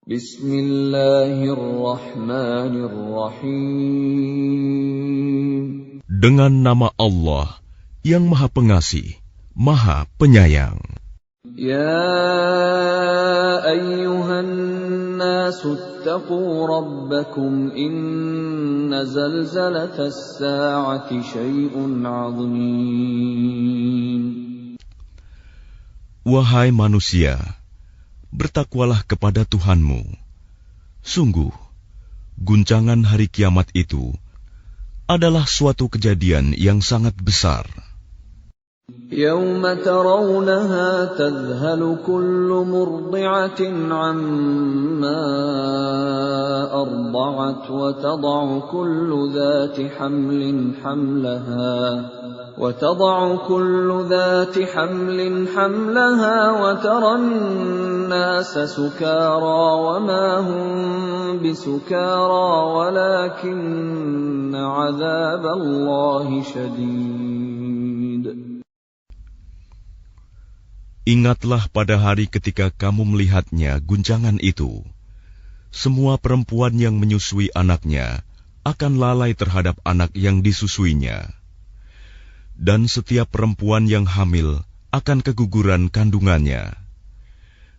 Bismillahirrahmanirrahim. Dengan nama Allah yang Maha Pengasih, Maha Penyayang. Ya ayyuhan nasu attaqu rabbakum inna zalzalatas sa'ati syai'un 'azim. Wahai manusia, bertakwalah kepada Tuhanmu. Sungguh, guncangan hari kiamat itu adalah suatu kejadian yang sangat besar. يَوْمَ تَرَوْنَهَا تَذْهَلُ كُلُّ مُرْضِعَةٍ عَمَّا أَرْضَعَتْ وَتَضَعُ كُلُّ ذَاتِ حَمْلٍ حَمْلَهَا وَتَرَى النَّاسَ سُكَارَى وَمَا هُمْ بِسُكَارَى وَلَكِنَّ عَذَابَ اللَّهِ شَدِيدٌ. Ingatlah pada hari ketika kamu melihatnya guncangan itu. Semua perempuan yang menyusui anaknya akan lalai terhadap anak yang disusuinya. Dan setiap perempuan yang hamil akan keguguran kandungannya.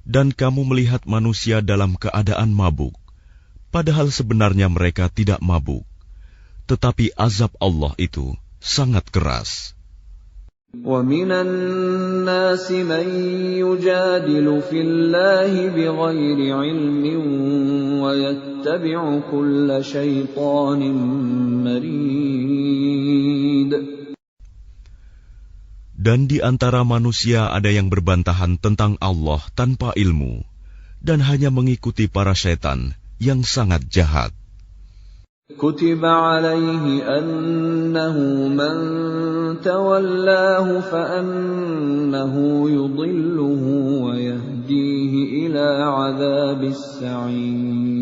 Dan kamu melihat manusia dalam keadaan mabuk, padahal sebenarnya mereka tidak mabuk. Tetapi azab Allah itu sangat keras. وَمِنَ النَّاسِ مَن يُجَادِلُ فِي اللَّهِ بِغَيْرِ عِلْمٍ وَيَتَّبِعُ كُلَّ شَيْطَانٍ مَرِيدٍ. Dan di antara manusia ada yang berbantahan tentang Allah tanpa ilmu, dan hanya mengikuti para syaitan yang sangat jahat. كُتِبَ عَلَيْهِ أَنَّهُ مَن تَوَلَّاهُ فَأَنَّهُ يُضِلُّهُ وَيَهْدِيهِ إِلَى عَذَابِ السَّعِيرِ.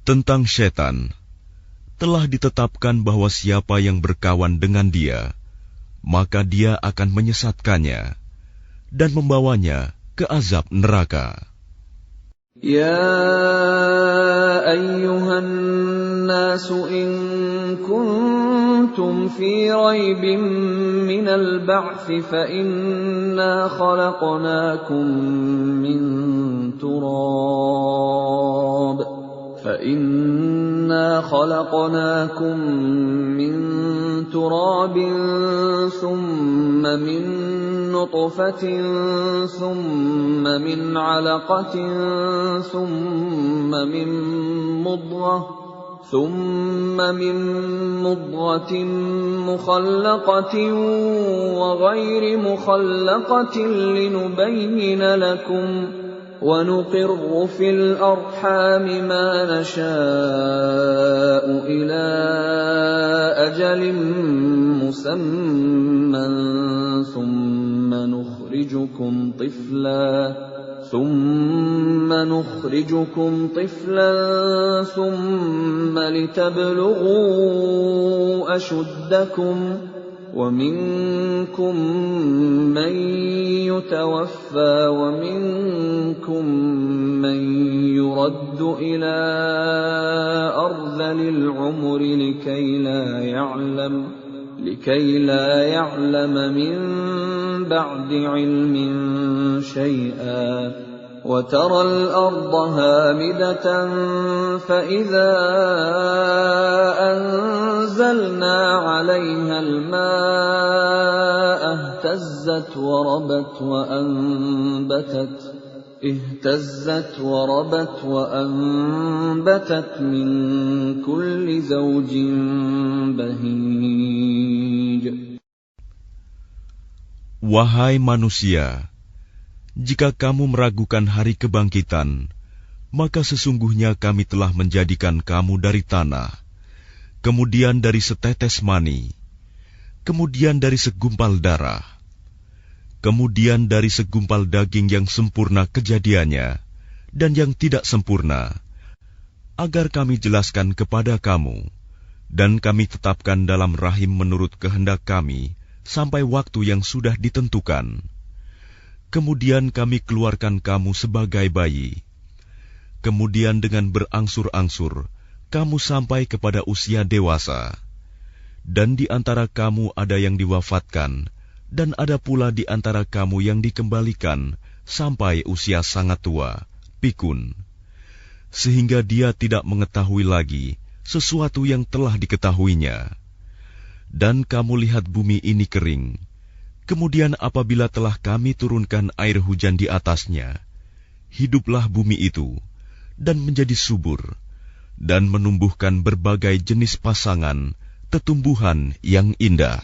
Tentang syaitan, telah ditetapkan bahwa siapa yang berkawan dengan dia, maka dia akan menyesatkannya dan membawanya ke azab neraka. يَا أَيُّهَا النَّاسُ إِن كُنتُمْ فِي رَيْبٍ مِّنَ الْبَعْثِ فَإِنَّا خَلَقْنَاكُم مِّن تُرَابٍ ثُمَّ مِن نُّطْفَةٍ ثُمَّ مِنْ عَلَقَةٍ ثُمَّ مِن مُّضْغَةٍ مُّخَلَّقَةٍ وَغَيْرِ مُخَلَّقَةٍ لِّنُبَيِّنَ لَكُمْ وَنُقِرُّ فِي الْأَرْحَامِ مَا نَشَاءُ إِلَىٰ أَجَلٍ مُّسَمًّى ثُمَّ نُخْرِجُكُمْ طِفْلًا ثُمَّ لِتَبْلُغُوا أَشُدَّكُمْ وَمِنكُم مَّن يُتَوَفَّىٰ وَمِنكُم مَّن يُرَدُّ إِلَىٰ أَرْذَلِ الْعُمُرِ لِكَيْ لَا يَعْلَمَ مِن بَعْدِ عِلْمٍ شَيْئًا وَتَرَى الْأَرْضَ هَامِدَةً فَإِذَا أَنزَلْنَا عَلَيْهَا الْمَاءَ اهْتَزَّتْ وَرَبَتْ وَأَنبَتَتْ مِن كُلِّ زَوْجٍ بَهِيجٍ. Wahai manusia, jika kamu meragukan hari kebangkitan, maka sesungguhnya kami telah menjadikan kamu dari tanah, kemudian dari setetes mani, kemudian dari segumpal darah, kemudian dari segumpal daging yang sempurna kejadiannya dan yang tidak sempurna, agar kami jelaskan kepada kamu, dan kami tetapkan dalam rahim menurut kehendak kami sampai waktu yang sudah ditentukan. Kemudian kami keluarkan kamu sebagai bayi. Kemudian dengan berangsur-angsur, kamu sampai kepada usia dewasa. Dan di antara kamu ada yang diwafatkan, dan ada pula di antara kamu yang dikembalikan sampai usia sangat tua, pikun, sehingga dia tidak mengetahui lagi sesuatu yang telah diketahuinya. Dan kamu lihat bumi ini kering. Kemudian apabila telah kami turunkan air hujan di atasnya, hiduplah bumi itu, dan menjadi subur, dan menumbuhkan berbagai jenis pasangan, tetumbuhan yang indah.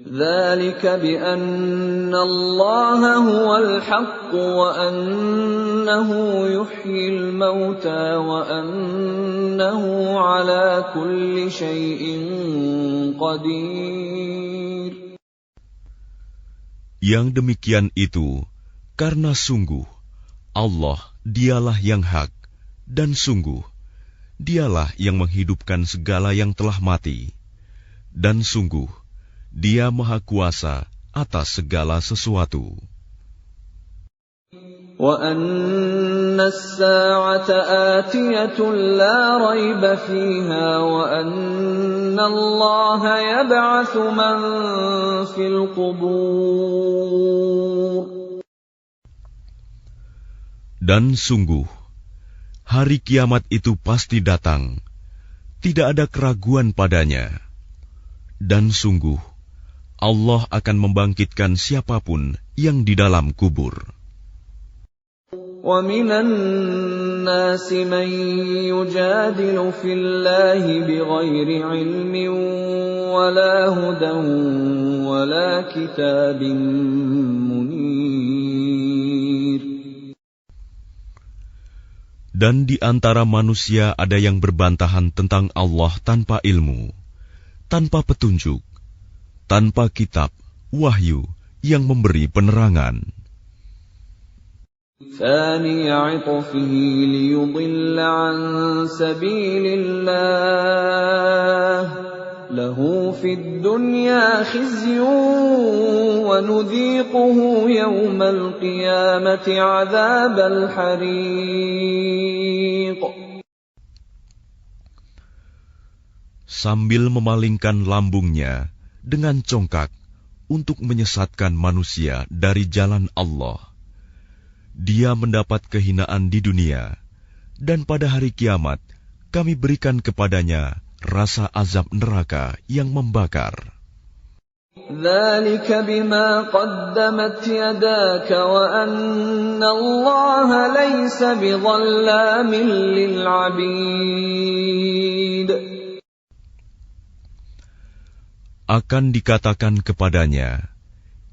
ذَلِكَ بِأَنَّ اللَّهَ هُوَ الْحَقُّ وَأَنَّهُ يُحْيِي الْمَوْتَى وَأَنَّهُ عَلَى كُلِّ شَيْءٍ قَدِيرٌ. Yang demikian itu karena sungguh Allah dialah yang hak, dan sungguh dialah yang menghidupkan segala yang telah mati, dan sungguh Dia Maha Kuasa atas segala sesuatu. وَأَنَّ السَّاعَةَ آتِيَةٌ لَا رَيْبَ فِيهَا وَأَنَّ اللَّهَ يَبْعَثُ مَن فِي الْقُبُورِ. Dan sungguh hari kiamat itu pasti datang, tidak ada keraguan padanya. Dan sungguh Allah akan membangkitkan siapapun yang di dalam kubur. وَمِنَ النَّاسِ مَن يُجَادِلُ فِي اللَّهِ بِغَيْرِ عِلْمٍ وَلَا هُدًى وَلَا كِتَابٍ مُنِيرٍ. Dan di antara manusia ada yang berbantahan tentang Allah tanpa ilmu, tanpa petunjuk, tanpa kitab, wahyu yang memberi penerangan. ثَانِيَ عِطْفِهِ لِيُضِلَّ عَن سَبِيلِ اللَّهِ لَهُ فِي الدُّنْيَا خِزْيٌ وَنُذِيقُهُ يَوْمَ الْقِيَامَةِ عَذَابَ الْحَرِيقِ. Sambil memalingkan lambungnya dengan congkak untuk menyesatkan manusia dari jalan Allah, dia mendapat kehinaan di dunia, dan pada hari kiamat kami berikan kepadanya rasa azab neraka yang membakar. ذَلِكَ بِمَا قَدَّمَتْ يَدَاكَ وَأَنَّ اللَّهَ لَيْسَ بِظَلَّامٍ لِلْعَبِيدِ. Akan dikatakan kepadanya,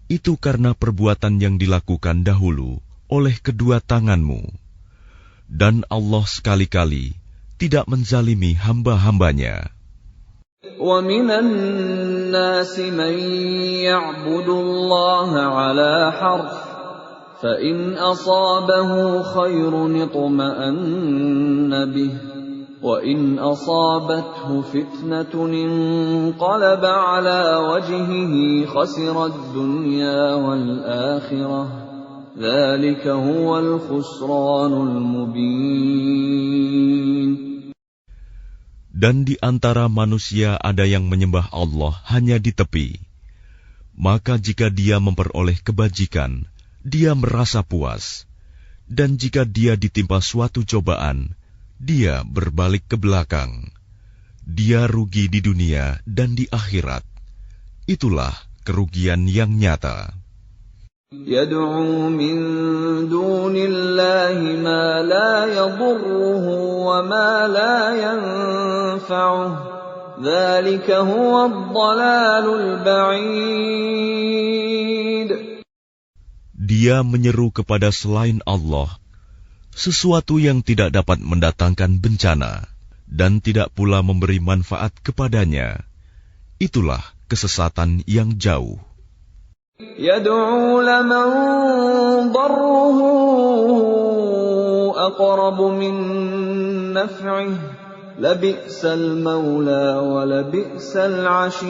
itu karena perbuatan yang dilakukan dahulu oleh kedua tanganmu, dan Allah sekali-kali tidak menzalimi hamba-hambanya. وَمِنَ النَّاسِ مَن يَعْبُدُ اللَّهَ عَلَى حَرْفٍ فَإِنْ أَصَابَهُ خَيْرٌ اطْمَأَنَّ بِهِ وَإِنْ أَصَابَتْهُ فِتْنَةٌ انقَلَبَ عَلَى وَجْهِهِ خَسِرَ الدُّنْيَا وَالْآخِرَةَ ذَلِكَ هُوَ الْخُسْرَانُ الْمُبِينُ. Dan di antara manusia ada yang menyembah Allah hanya di tepi. Maka jika dia memperoleh kebajikan, dia merasa puas. Dan jika dia ditimpa suatu cobaan, dia berbalik ke belakang. Dia rugi di dunia dan di akhirat. Itulah kerugian yang nyata. يَدْعُو مِن دُونِ اللَّهِ مَا لَا يَضُرُّهُ وَمَا لَا يَنفَعُهُ ذَلِكَ هُوَ الضَّلَالُ الْبَعِيدُ. Dia menyeru kepada selain Allah sesuatu yang tidak dapat mendatangkan bencana dan tidak pula memberi manfaat kepadanya. Itulah kesesatan yang jauh. يَدْعُو لَمَن ضَرُّهُ أَقْرَبُ مِن نَّفْعِهِ لَبِئْسَ الْمَوْلَىٰ وَلَبِئْسَ الْعَشِيرُ.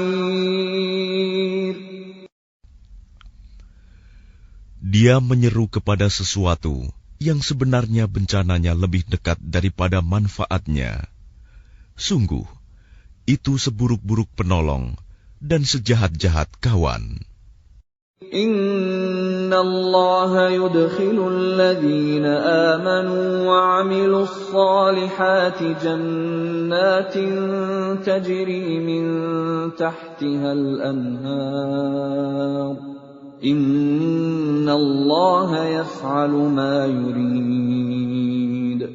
Dia menyeru kepada sesuatu yang sebenarnya bencananya lebih dekat daripada manfaatnya. Sungguh, itu seburuk-buruk penolong dan sejahat-jahat kawan. Inna Allah yudkhilul ladhina amanu wa amilus salihati jannatin tajri min tahtihal anhar. Inna Allah yaf'alu ma yurid.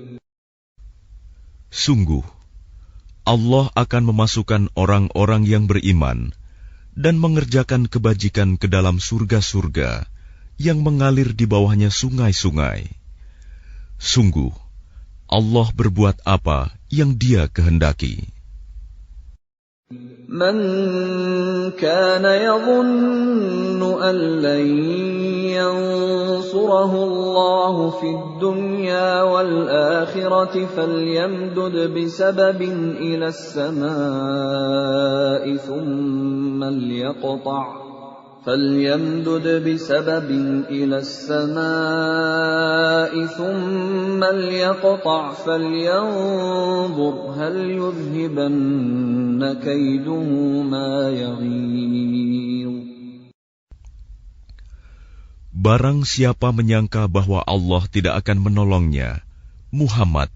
Sungguh, Allah akan memasukkan orang-orang yang beriman dan mengerjakan kebajikan ke dalam surga-surga yang mengalir di bawahnya sungai-sungai. Sungguh, Allah berbuat apa yang Dia kehendaki. Man kana yadhunnu an lan yansurahu Allah fid dunya wal akhirati falyamdud bisababin ila as-samaa'i thumma liyaqta' فليمدد بسبب إلى السماء ثم ليقطع فلينظر هل يذهبن كيده ما يغيظ. Barang siapa menyangka bahwa Allah tidak akan menolongnya, Muhammad,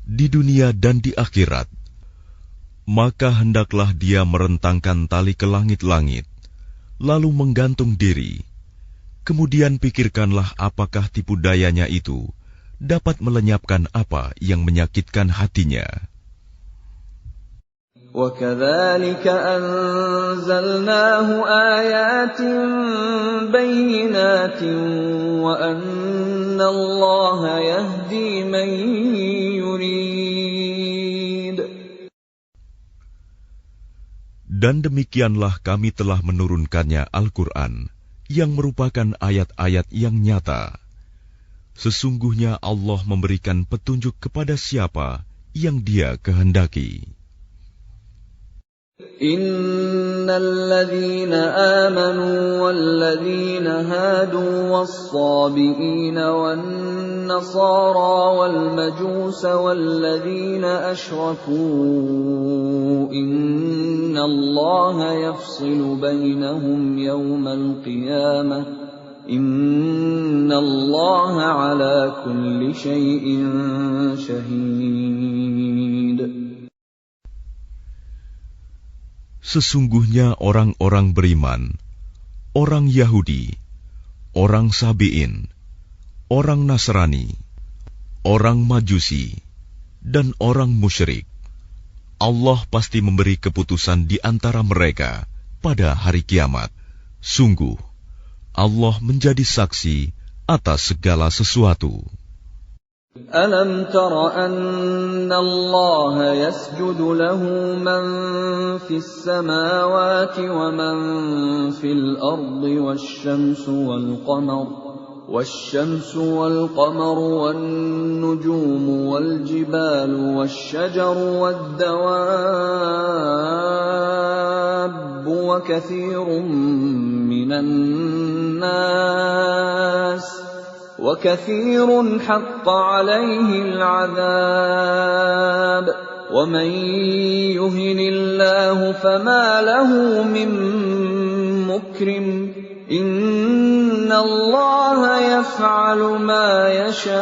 di dunia dan di akhirat, maka hendaklah dia merentangkan tali ke langit-langit, lalu menggantung diri. Kemudian pikirkanlah apakah tipu dayanya itu dapat melenyapkan apa yang menyakitkan hatinya. وَكَذَلِكَ أَنزَلْنَاهُ آيَاتٍ بَيِّنَاتٍ وَأَنَّ اللَّهَ يَهْدِي مَن يُرِيدُ. Dan demikianlah kami telah menurunkannya Al-Quran, yang merupakan ayat-ayat yang nyata. Sesungguhnya Allah memberikan petunjuk kepada siapa yang Dia kehendaki. Innal ladzina amanu wal ladzina hadu was-sabiina wan nasara wal majusa wal ladzina asyraku innallaha yafsilu bainahum yawmal qiyamah innallaha ala kulli syai'in syahid. Sesungguhnya orang-orang beriman, orang Yahudi, orang Sabi'in, orang Nasrani, orang Majusi, dan orang musyrik, Allah pasti memberi keputusan di antara mereka pada hari kiamat. Sungguh, Allah menjadi saksi atas segala sesuatu. Alam tara anna Allah yasjudu lahu man fis samawati wa man fil ardi والشمس والقمر والنجوم والجبال والشجر والدواب وكثير من الناس وكثير حق عليه العذاب ومن يهن الله فما له من مكرم إن الله يفعل ما يشاء.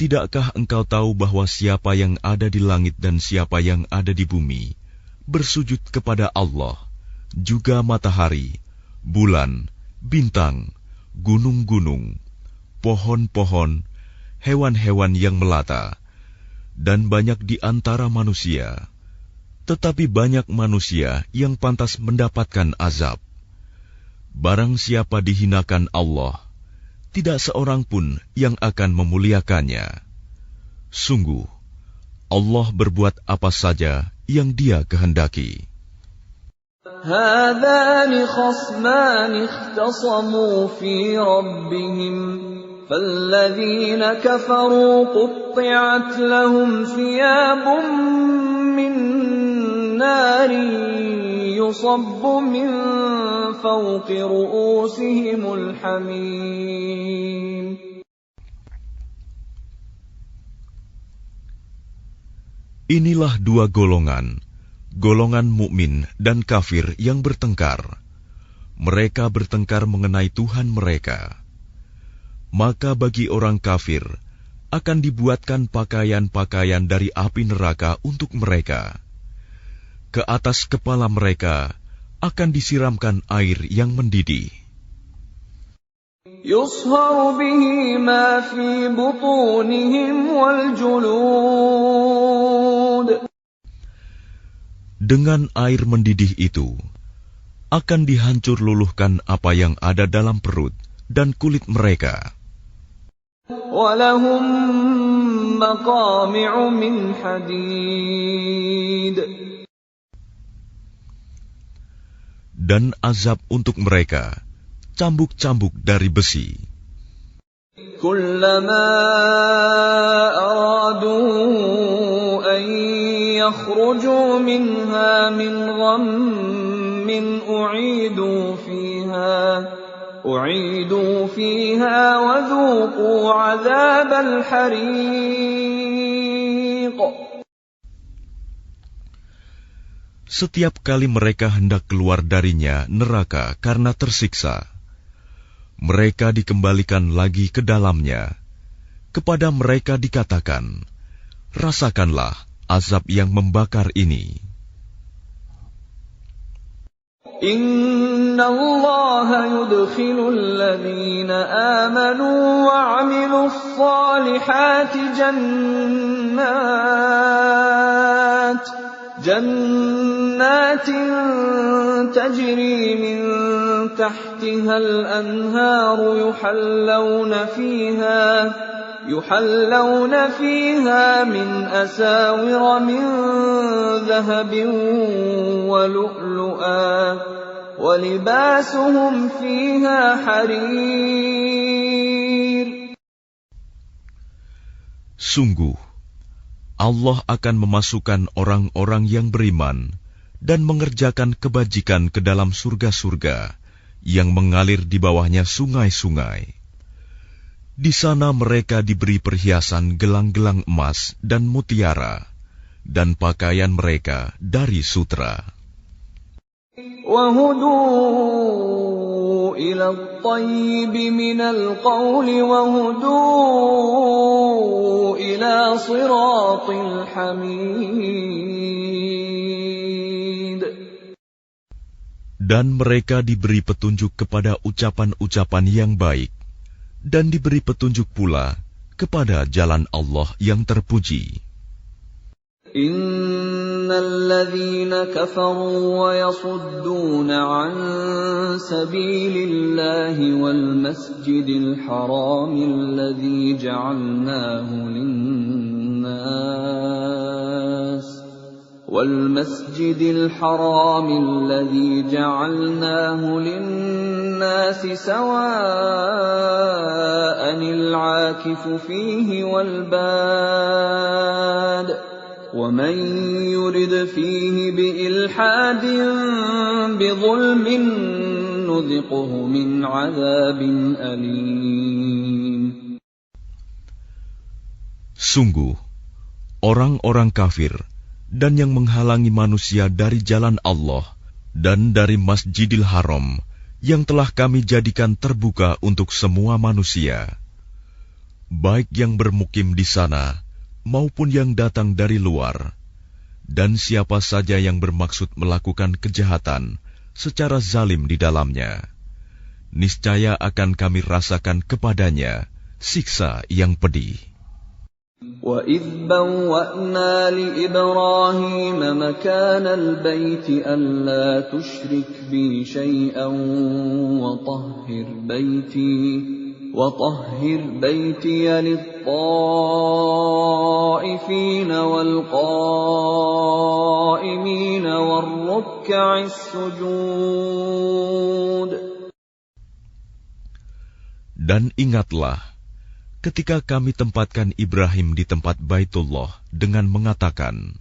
Tidakkah engkau tahu bahwa siapa yang ada di langit dan siapa yang ada di bumi bersujud kepada Allah, juga matahari, bulan, bintang, gunung-gunung, pohon-pohon, hewan-hewan yang melata, dan banyak di antara manusia. Tetapi banyak manusia yang pantas mendapatkan azab. Barang siapa dihinakan Allah, tidak seorang pun yang akan memuliakannya. Sungguh, Allah berbuat apa saja yang Dia kehendaki. هذان خصمان اختصموا في ربهم فالذين كفروا قطعت لهم ثياب من نار يصب من فوق رؤوسهم الحميم. Inilah dua golongan, golongan mukmin dan kafir yang bertengkar. Mereka bertengkar mengenai Tuhan mereka. Maka bagi orang kafir akan dibuatkan pakaian-pakaian dari api neraka untuk mereka. Ke atas kepala mereka akan disiramkan air yang mendidih. يصهر به ما في بطونهم والجلود. Dengan air mendidih itu akan dihancur luluhkan apa yang ada dalam perut dan kulit mereka. وَلَهُم مَّقَامِعُ مِنْ حَدِيدٍ. Dan azab untuk mereka cambuk-cambuk dari besi. كُلَّمَا أَرَادُوا أَن يَخْرُجُوا مِنْهَا مِنْ غَمٍّ أُعِيدُوا فِيهَا وَذُوقُوا عَذَابَ الْحَرِيقِ. Setiap kali mereka hendak keluar darinya neraka karena tersiksa, mereka dikembalikan lagi ke dalamnya. Kepada mereka dikatakan, rasakanlah azab yang membakar ini. Inna Allah yudkhilul ladhina amanu wa 'amilus salihati jannatin tajri min tahtiha al-anharu yuhallawna fiha min asawira min dhahabin wa lu'lu'a wa libasuhum fiha harir. Sungguh Allah akan memasukkan orang-orang yang beriman dan mengerjakan kebajikan ke dalam surga-surga yang mengalir di bawahnya sungai-sungai. Di sana mereka diberi perhiasan gelang-gelang emas dan mutiara, dan pakaian mereka dari sutra. وَهُدُوا إِلَى الطَّيِّبِ مِنَ الْقَوْلِ وَهُدُوا إِلَى صِرَاطِ الْحَمِيدِ. Dan mereka diberi petunjuk kepada ucapan-ucapan yang baik, dan diberi petunjuk pula kepada jalan Allah yang terpuji. Innal ladzina kafaru wa yasudduna an sabilillahi wal masjidil haramil ladzi ja'alnahu lin-nas والمسجد الحرام الذي جعلناه للناس سواء العاكف فيه والباد ومن يرد فيه بإلحاد بظلم نذقه من عذاب أليم. Sungguh, orang-orang kafir dan yang menghalangi manusia dari jalan Allah dan dari Masjidil Haram yang telah kami jadikan terbuka untuk semua manusia, baik yang bermukim di sana maupun yang datang dari luar, dan siapa saja yang bermaksud melakukan kejahatan secara zalim di dalamnya, niscaya akan kami rasakan kepadanya siksa yang pedih. وَإِذْ بَوَّأْنَا لِإِبْرَاهِيمَ مَكَانَ الْبَيْتِ أَلَّا تُشْرِكْ بِي شَيْئًا وَطَهِّرْ بَيْتِيَ لِلطَّائِفِينَ وَالْقَائِمِينَ وَالرُّكَّعِ السُّجُودِ. Dan ingatlah ketika kami tempatkan Ibrahim di tempat Baitullah dengan mengatakan,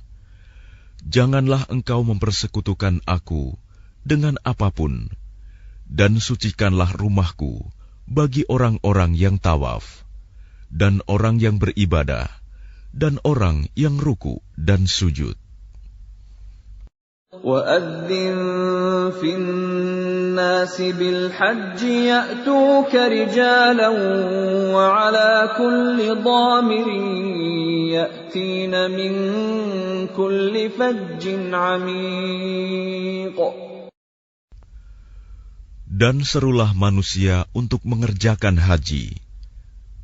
janganlah engkau mempersekutukan aku dengan apapun, dan sucikanlah rumahku bagi orang-orang yang tawaf, dan orang yang beribadah, dan orang yang ruku dan sujud. وَأَذِّن فِي النَّاسِ بِالْحَجِّ يَأْتُوكَ رِجَالًا وَعَلَى كُلِّ ضَامِرٍ يَأْتِينَ مِنْ كُلِّ فَجٍّ عَمِيقٍ. Dan serulah manusia untuk mengerjakan haji.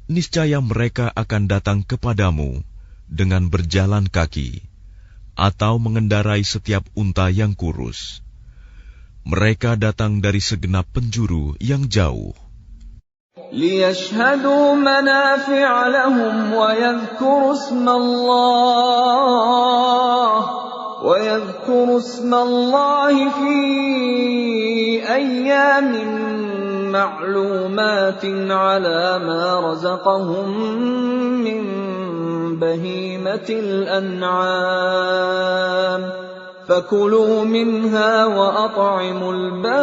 Niscaya mereka akan datang kepadamu dengan berjalan kaki, atau mengendarai setiap unta yang kurus. Mereka datang dari segenap penjuru yang jauh. لِيَشْهَدُوا مَنَافِعَ لَهُمْ وَيَذْكُرُوا اسْمَ اللَّهِ فِي أَيَّامٍ مَّعْلُومَاتٍ عَلَى مَا رَزَقَهُم مِّن بَهِيمَةِ الْأَنْعَامِ فَكُلُوا مِنْهَا وَأَطْعِمُوا الْبَائِسَ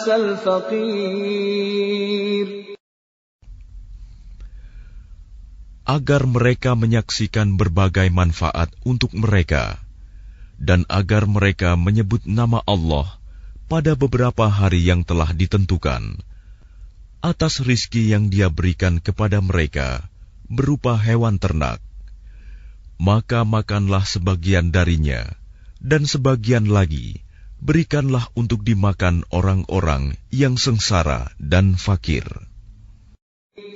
الْفَقِيرَ. Agar mereka menyaksikan berbagai manfaat untuk mereka, dan agar mereka menyebut nama Allah pada beberapa hari yang telah ditentukan, atas rizki yang Dia berikan kepada mereka berupa hewan ternak. Maka makanlah sebagian darinya, dan sebagian lagi berikanlah untuk dimakan orang-orang yang sengsara dan fakir.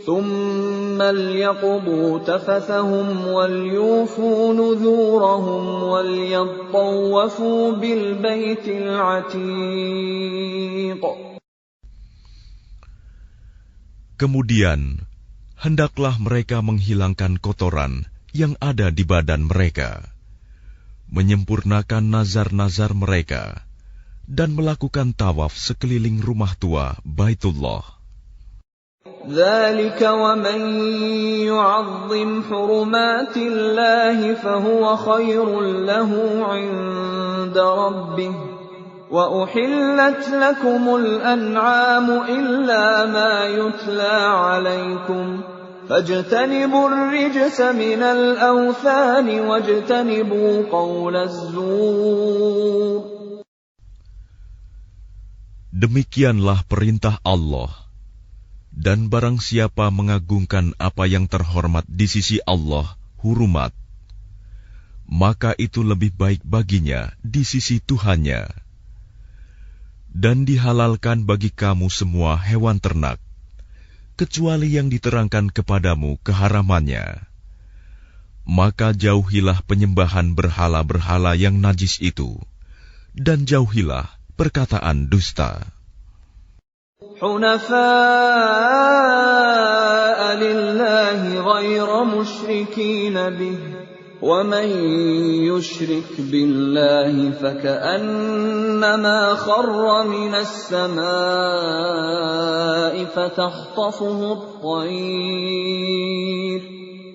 ثُمَّ لْيَقْضُوا تَفَثَهُمْ وَلْيُوفُوا نُذُورَهُمْ وَلْيَطَّوَّفُوا بِالْبَيْتِ الْعَتِيقِ. Kemudian, hendaklah mereka menghilangkan kotoran yang ada di badan mereka, menyempurnakan nazar-nazar mereka, dan melakukan tawaf sekeliling rumah tua Baitullah. ذَلِكَ وَمَن يُعَظِّمْ حُرُمَاتِ اللَّهِ فَهُوَ خَيْرٌ لَّهُ عِندَ رَبِّهِ وَأُحِلَّتْ لَكُمُ الْأَنْعَامُ إِلَّا مَا يُتْلَىٰ عَلَيْكُمْ فَاجْتَنِبُوا الرِّجْسَ مِنَ الْأَوْثَانِ وَاجْتَنِبُوا قَوْلَ الزُّورِ. Demikianlah perintah Allah. Dan barang siapa mengagungkan apa yang terhormat di sisi Allah, hurumat, maka itu lebih baik baginya di sisi Tuhannya. Dan dihalalkan bagi kamu semua hewan ternak, kecuali yang diterangkan kepadamu keharamannya. Maka jauhilah penyembahan berhala-berhala yang najis itu, dan jauhilah perkataan dusta. حُنَفَاءَ لِلَّهِ غَيْرَ مُشْرِكِينَ بِهِ وَمَن يُشْرِكْ بِاللَّهِ فَكَأَنَّمَا خَرَّ مِنَ السَّمَاءِ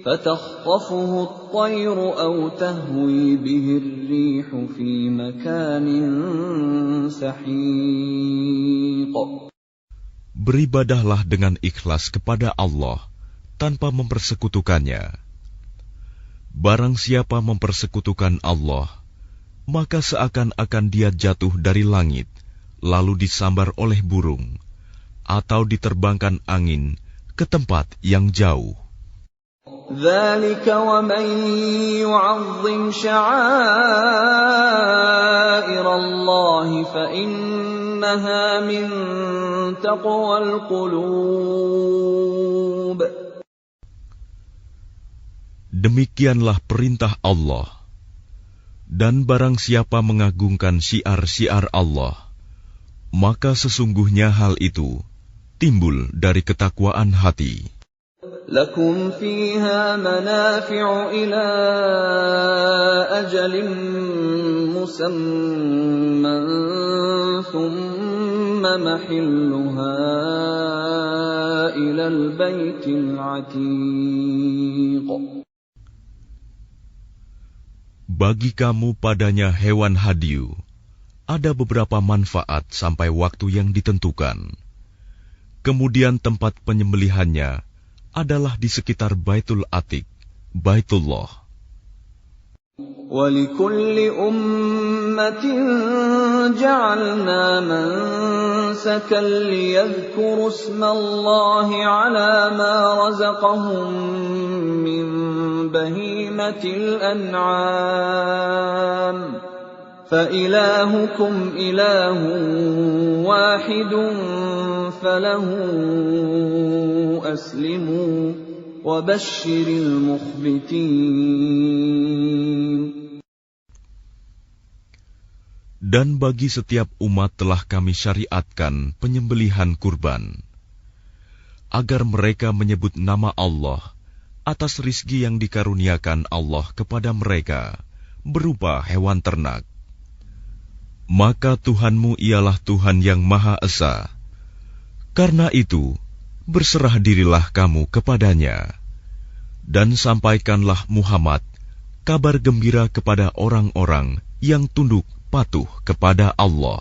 فَتَخْطَفُهُ الطَّيْرُ أَوْ تَهْوِي بِهِ الرِّيحُ فِي مَكَانٍ سَحِيقٍ. Beribadahlah dengan ikhlas kepada Allah tanpa mempersekutukannya. Barang siapa mempersekutukan Allah, maka seakan-akan dia jatuh dari langit, lalu disambar oleh burung, atau diterbangkan angin ke tempat yang jauh. ذَلِكَ وَمَن يُعَظِّمْ شَعَائِرَ اللَّهِ فَإِنَّهَا مِن تَقْوَى الْقُلُوبِ. Demikianlah perintah Allah. Dan barang siapa mengagungkan syiar-syiar Allah, maka sesungguhnya hal itu timbul dari ketakwaan hati. لَكُمْ فِيهَا مَنَافِعُ إِلَىٰ أَجَلٍ مُّسَمًّى ثُمَّ مَحِلُّهَا إِلَى الْبَيْتِ الْعَتِيقِ. Bagi kamu padanya hewan hadiu, ada beberapa manfaat sampai waktu yang ditentukan. Kemudian tempat penyembelihannya adalah di sekitar Baitul Atiq, Baitullah. وَلِكُلِّ أُمَّةٍ جَعَلْنَا مَنسَكًا لِيَذْكُرُوا اسْمَ اللَّهِ عَلَى مَا رَزَقَهُم مِّن بَهِيمَةِ الْأَنْعَامِ فَإِلَٰهُكُمْ إِلَٰهٌ وَاحِدٌ فَلَهُ أَسْلِمُوا وَبَشِّرِ الْمُخْبِتِينَ. Dan bagi setiap umat telah kami syariatkan penyembelihan kurban, agar mereka menyebut nama Allah atas rizki yang dikaruniakan Allah kepada mereka berupa hewan ternak. Maka Tuhanmu ialah Tuhan yang Maha Esa. Karena itu, berserah dirilah kamu kepadanya, dan sampaikanlah Muhammad kabar gembira kepada orang-orang yang tunduk patuh kepada Allah.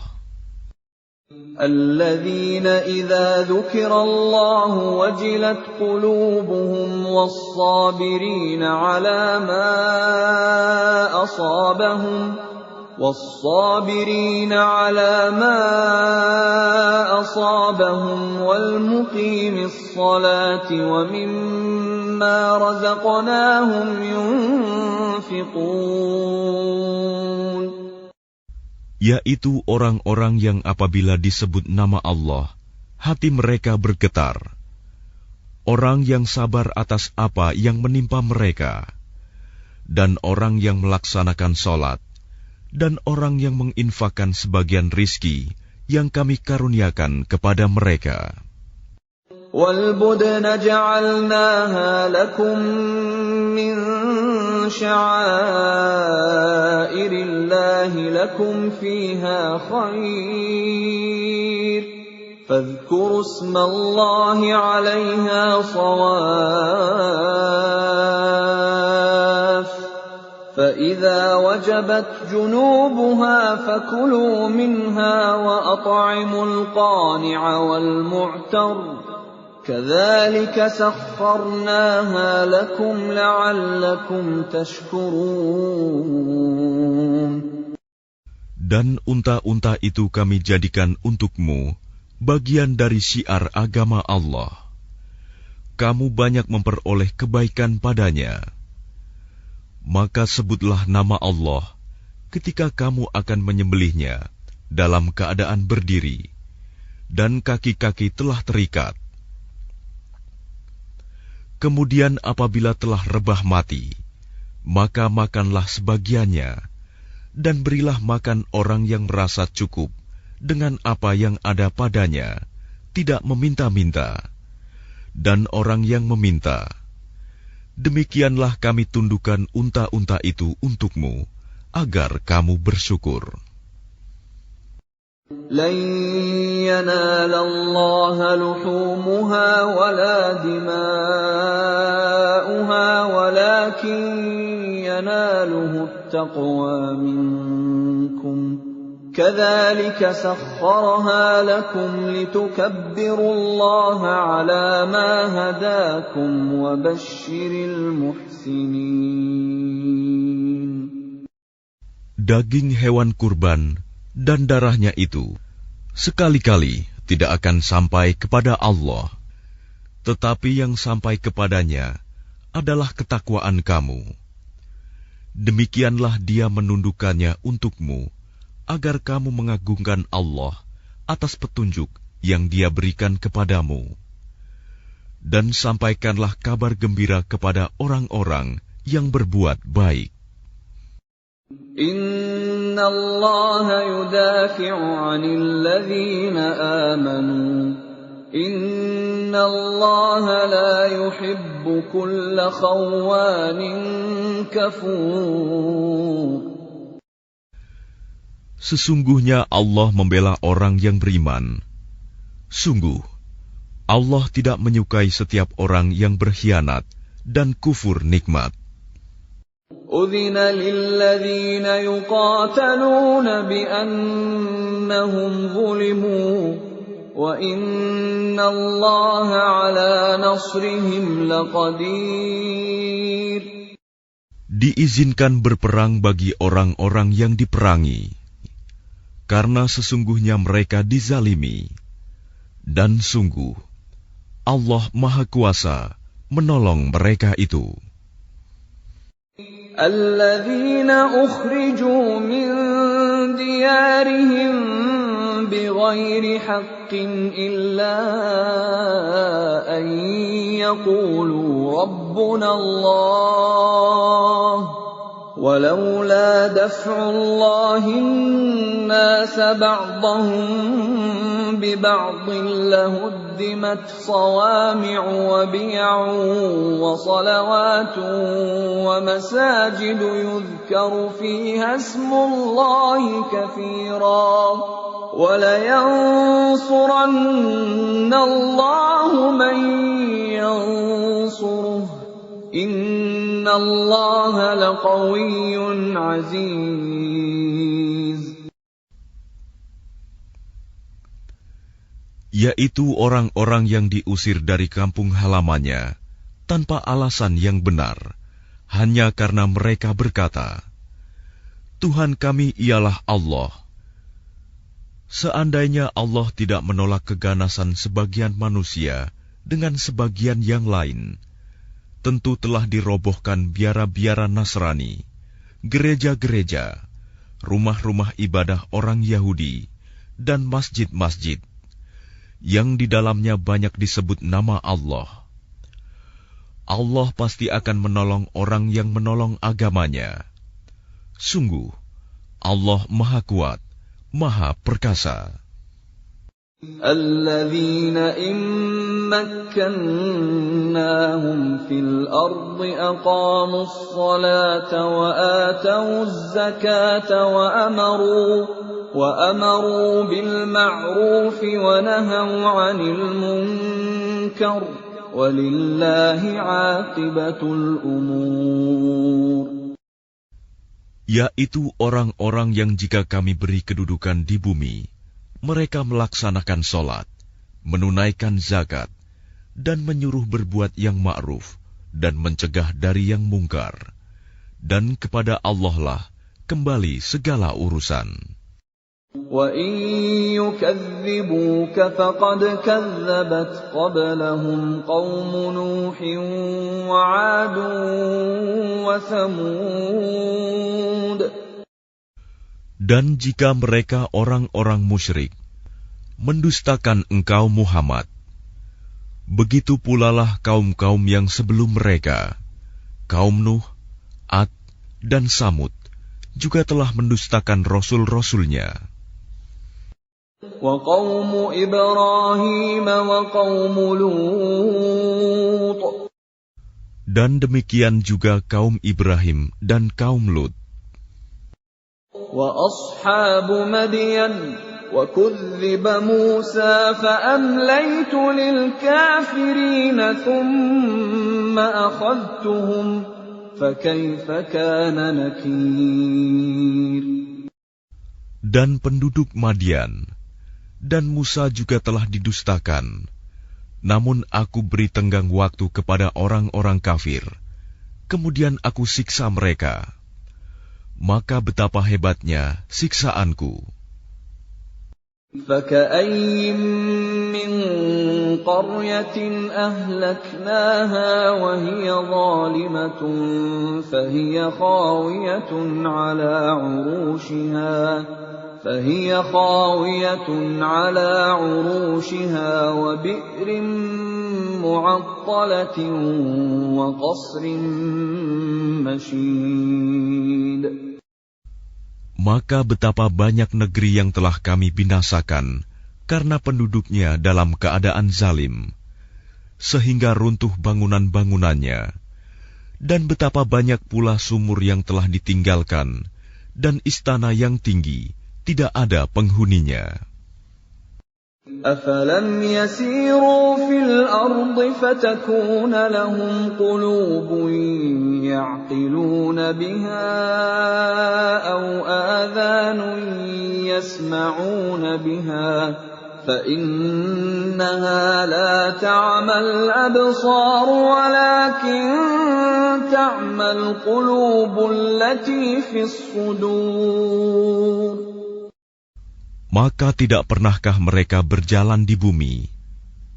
الذين إذا ذكر الله وجلت قلوبهم والصابرين على ما أصابهم والمقيم الصلاة ومما رزقناهم ينفقون. Yaitu orang-orang yang apabila disebut nama Allah, hati mereka bergetar. Orang yang sabar atas apa yang menimpa mereka, dan orang yang melaksanakan sholat, dan orang yang menginfakkan sebagian rizki yang kami karuniakan kepada mereka. وَالْبُدْنَ جَعَلْنَاهَا لَكُم مِّن شَعَائِرِ اللَّهِ لَكُمْ فِيهَا خَيْرٌ فَاذْكُرُوا اسْمَ اللَّهِ عَلَيْهَا صَوَافَّ فَإِذَا وَجَبَتْ جُنُوبُهَا فَكُلُوا مِنْهَا وَأَطْعِمُوا الْقَانِعَ وَالْمُعْتَرَّ كَذَلِكَ سَخَّرْنَاهَا لَكُمْ لَعَلَّكُمْ تَشْكُرُونَ. Dan unta-unta itu kami jadikan untukmu bagian dari syiar agama Allah. Kamu banyak memperoleh kebaikan padanya. Maka sebutlah nama Allah ketika kamu akan menyembelihnya dalam keadaan berdiri, dan kaki-kaki telah terikat. Kemudian apabila telah rebah mati, maka makanlah sebagiannya, dan berilah makan orang yang merasa cukup dengan apa yang ada padanya, tidak meminta-minta, dan orang yang meminta. Demikianlah kami tundukkan unta-unta itu untukmu, agar kamu bersyukur. لَن يَنَالَ اللَّهَ لُحُومُهَا وَلَا دِمَاؤُهَا وَلَكِن يَنَالُهُ التَّقْوَى مِنكُمْ كَذَلِكَ سَخَّرَهَا لَكُمْ لِتُكَبِّرُوا اللَّهَ عَلَى مَا هَدَاكُمْ وَبَشِّرِ الْمُحْسِنِينَ. Daging hewan kurban dan darahnya itu sekali-kali tidak akan sampai kepada Allah, tetapi yang sampai kepadanya adalah ketakwaan kamu. Demikianlah Dia menundukkannya untukmu, agar kamu mengagungkan Allah atas petunjuk yang Dia berikan kepadamu. Dan sampaikanlah kabar gembira kepada orang-orang yang berbuat baik. Inna Allah yudafi'u 'anil ladzina amanu. Inna Allah la yuhibbu kulla khawanin kafur. Sesungguhnya Allah membela orang yang beriman. Sungguh, Allah tidak menyukai setiap orang yang berkhianat dan kufur nikmat. أذن للذين يقاتلون بأنهم ظلموا وإن الله على نصرهم لقدير. Diizinkan berperang bagi orang-orang yang diperangi, karena sesungguhnya mereka dizalimi, dan sungguh Allah Maha Kuasa menolong mereka itu. الذين أخرجوا من ديارهم بغير حق إلا أن يقولوا ربنا الله ولولا دفع الله الناس بعضهم ببعض لهدمت صوامع وبيع وصلوات ومساجد يذكر فيها اسم الله كثيرا ولينصرن الله من ينصره إن الله لقوي عزيز. Yaitu orang-orang yang diusir dari kampung halamannya tanpa alasan yang benar, hanya karena mereka berkata, Tuhan kami ialah Allah. Seandainya Allah tidak menolak keganasan sebagian manusia dengan sebagian yang lain, tentu telah dirobohkan biara-biara Nasrani, gereja-gereja, rumah-rumah ibadah orang Yahudi, dan masjid-masjid yang di dalamnya banyak disebut nama Allah. Allah pasti akan menolong orang yang menolong agamanya. Sungguh, Allah Maha Kuat, Maha Perkasa. الذين إن مكناهم في الأرض أقاموا الصلاة وآتوا الزكاة وأمروا بالمعروف ونهوا عن المنكر ولله عاقبة الأمور. Yaitu orang-orang yang jika kami beri kedudukan di bumi, mereka melaksanakan sholat, menunaikan zakat, dan menyuruh berbuat yang ma'ruf, dan mencegah dari yang mungkar. Dan kepada Allah lah kembali segala urusan. وَإِن يُكَذِّبُوكَ فَقَدْ كَذَّبَتْ قَبْلَهُمْ قَوْمُ نُوحٍ وَعَادٌ وَثَمُودُ. Dan jika mereka orang-orang musyrik mendustakan engkau Muhammad, begitu pula lah kaum-kaum yang sebelum mereka, kaum Nuh, Ad, dan Samud, juga telah mendustakan rasul-rasulnya. وَقَوْمُ إِبْرَاهِيمَ وَقَوْمُ لُوطٍ. Dan demikian juga kaum Ibrahim dan kaum Lut. وَأَصْحَابُ مَدْيَنَ وَكُذِّبَ مُوسَى فَأَمْلَيْتُ لِلْكَافِرِينَ ثُمَّ أَخَذْتُهُمْ فَكَيْفَ كَانَ نَكِيرِ. Dan penduduk Madian dan Musa juga telah didustakan, namun aku beri tenggang waktu kepada orang-orang kafir, kemudian aku siksa mereka. Maka betapa hebatnya siksaanku. فَكَأَيِّن مِّن قَرْيَةٍ أَهْلَكْنَاهَا وَهِيَ ظَالِمَةٌ فَهِيَ خَاوِيَةٌ عَلَى عُرُوشِهَا وَبِئْرٍ مُّعَطَّلَةٍ وَقَصْرٍ مَّشِيدٍ. Maka betapa banyak negeri yang telah kami binasakan karena penduduknya dalam keadaan zalim, sehingga runtuh bangunan-bangunannya, dan betapa banyak pula sumur yang telah ditinggalkan, dan istana yang tinggi tidak ada penghuninya. أفلم يسيروا في الأرض فتكون لهم قلوب يعقلون بها أو آذان يسمعون بها فإنها لا تعمى الأبصار ولكن تعمى القلوب التي في الصدور. Maka tidak pernahkah mereka berjalan di bumi,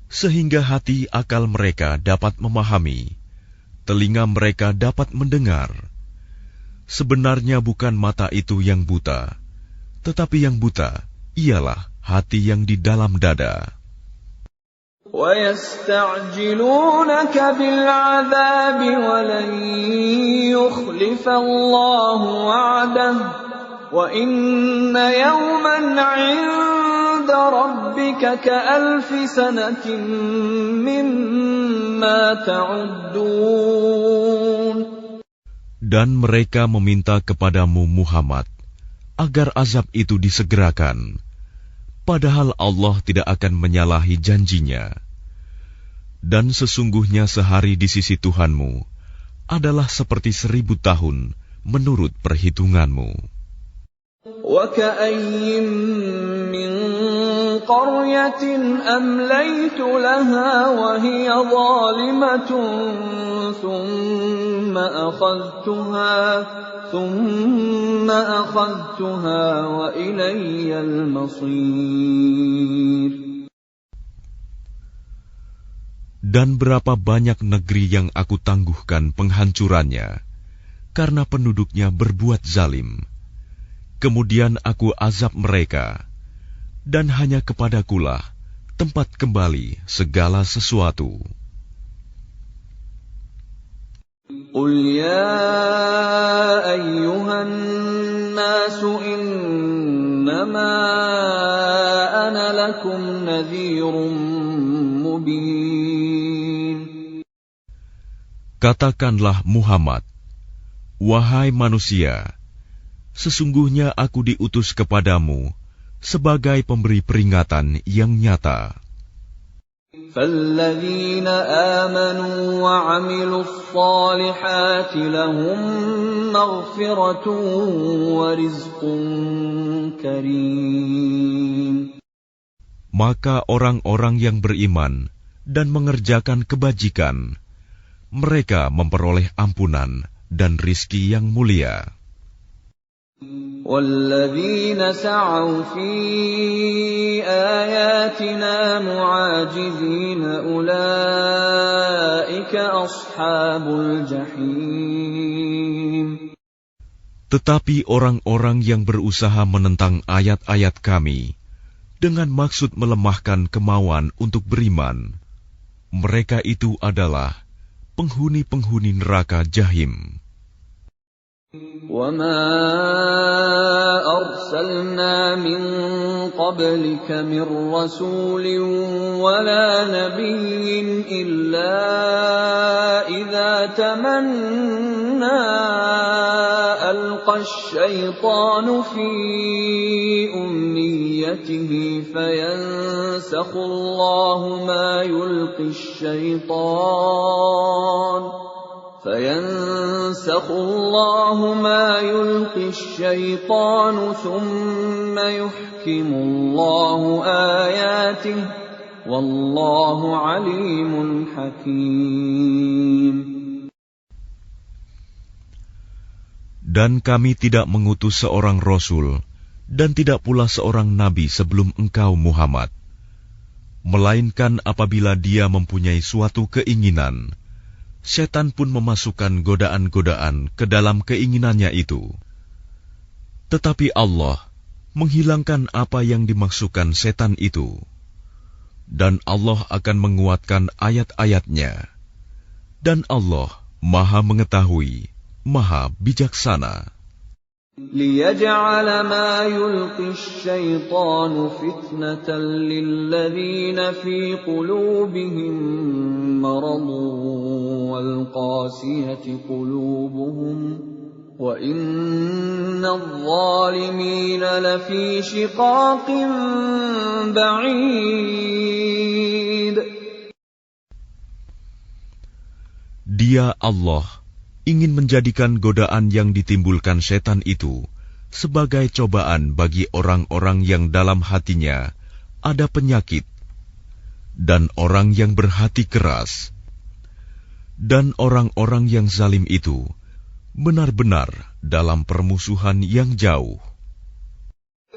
sehingga hati akal mereka dapat memahami, telinga mereka dapat mendengar. Sebenarnya bukan mata itu yang buta, tetapi yang buta ialah hati yang di dalam dada. وَيَسْتَعْجِلُونَكَ بِالْعَذَابِ وَلَنْ يُخْلِفَ اللَّهُ وَعْدَهُ وَإِنَّ يَوْمًا عِندَ رَبِّكَ كَأَلْفِ سَنَةٍ مِّمَّا تَعُدُّونَ. Dan mereka meminta kepadamu Muhammad agar azab itu disegerakan, padahal Allah tidak akan menyalahi janjinya. Dan sesungguhnya sehari di sisi Tuhanmu adalah seperti 1000 tahun menurut perhitunganmu. وَكَأَيِّن مِّن قَرْيَةٍ أَمْلَيْتُ لَهَا وَهِيَ ظَالِمَةٌ ثُمَّ أَخَذْتُهَا وَإِلَيَّ الْمَصِيرُ. Dan berapa banyak negeri yang aku tangguhkan penghancurannya, karena penduduknya berbuat zalim. Kemudian aku azab mereka, dan hanya kepadakulah tempat kembali segala sesuatu. قُلْ يَا أَيُّهَا النَّاسُ إِنَّمَا أَنَا لَكُمْ نَذِيرٌ مُبِينٌ. Katakanlah Muhammad, wahai manusia, sesungguhnya aku diutus kepadamu sebagai pemberi peringatan yang nyata. فَالَّذِينَ آمَنُوا وَعَمِلُوا الصَّالِحَاتِ لَهُم مَّغْفِرَةٌ وَرِزْقٌ كَرِيمٌ. Maka orang-orang yang beriman dan mengerjakan kebajikan, mereka memperoleh ampunan dan rizki yang mulia. وَالَّذِينَ سَعَوْا فِي آيَاتِنَا مُعَاجِزِينَ أُولَٰئِكَ أَصْحَابُ الْجَحِيمِ. Tetapi orang-orang yang berusaha menentang ayat-ayat kami dengan maksud melemahkan kemauan untuk beriman, mereka itu adalah penghuni-penghuni neraka Jahim. وَمَا أَرْسَلْنَا مِن قَبْلِكَ مِن رَّسُولٍ وَلَا نَبِيٍّ إِلَّا إِذَا تَمَنَّىٰ أَلْقَى الشَّيْطَانُ فِي أُمْنِيَّتِهِ فَيَنسَخُ اللَّهُ مَا يُلْقِي الشَّيْطَانُ ثُمَّ يُحْكِمُ اللَّهُ آيَاتِهِ وَاللَّهُ عَلِيمٌ حَكِيمٌ. Dan kami tidak mengutus seorang rasul dan tidak pula seorang nabi sebelum engkau Muhammad, melainkan apabila dia mempunyai suatu keinginan, setan pun memasukkan godaan-godaan ke dalam keinginannya itu. Tetapi Allah menghilangkan apa yang dimaksudkan setan itu, dan Allah akan menguatkan ayat-ayatnya, dan Allah Maha Mengetahui, Maha Bijaksana. لِيَجْعَلَ مَا يُلْقِي الشَّيْطَانُ فِتْنَةً لِّلَّذِينَ فِي قُلُوبِهِم مَّرَضٌ وَالْقَاسِيَةِ قُلُوبُهُمْ وَإِنَّ الظَّالِمِينَ لَفِي شِقَاقٍ بَعِيدٍ. Dia Allah ingin menjadikan godaan yang ditimbulkan setan itu sebagai cobaan bagi orang-orang yang dalam hatinya ada penyakit dan orang yang berhati keras, dan orang-orang yang zalim itu benar-benar dalam permusuhan yang jauh.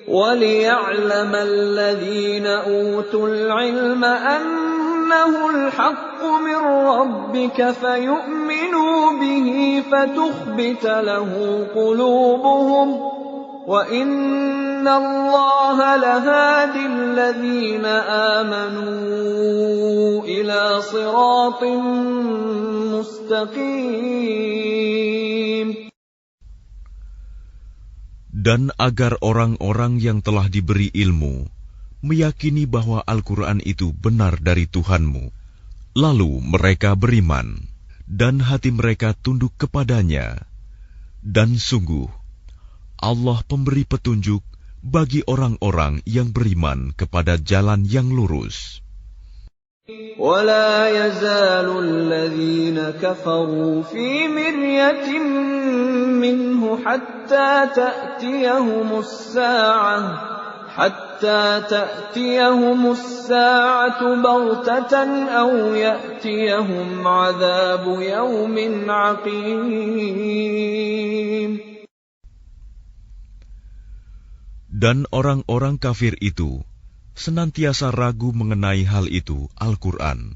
وَلِيَعْلَمَ الَّذِينَ أُوتُوا الْعِلْمَ أَنَّهُ الْحَقُّ مِنْ رَبِّكَ فَيُؤْمِنُوا بِهِ فَتُخْبِتَ لَهُ قُلُوبُهُمْ وَإِنَّ اللَّهَ لَهَادِ الَّذِينَ آمَنُوا إِلَى صِرَاطٍ مُسْتَقِيمٍ. Dan agar orang-orang yang telah diberi ilmu meyakini bahwa Al-Quran itu benar dari Tuhanmu, lalu mereka beriman dan hati mereka tunduk kepadanya. Dan sungguh Allah pemberi petunjuk bagi orang-orang yang beriman kepada jalan yang lurus. وَلَا يَزَالُ الَّذِينَ كَفَرُوا فِي مِرْيَةٍ مِّنْهُ حَتَّى تَأْتِيَهُمُ السَّاعَةُ بَغْتَةً أَوْ يَأْتِيَهُمْ عَذَابُ يَوْمٍ عَقِيمٍ. Dan orang-orang kafir itu senantiasa ragu mengenai hal itu, Al-Quran,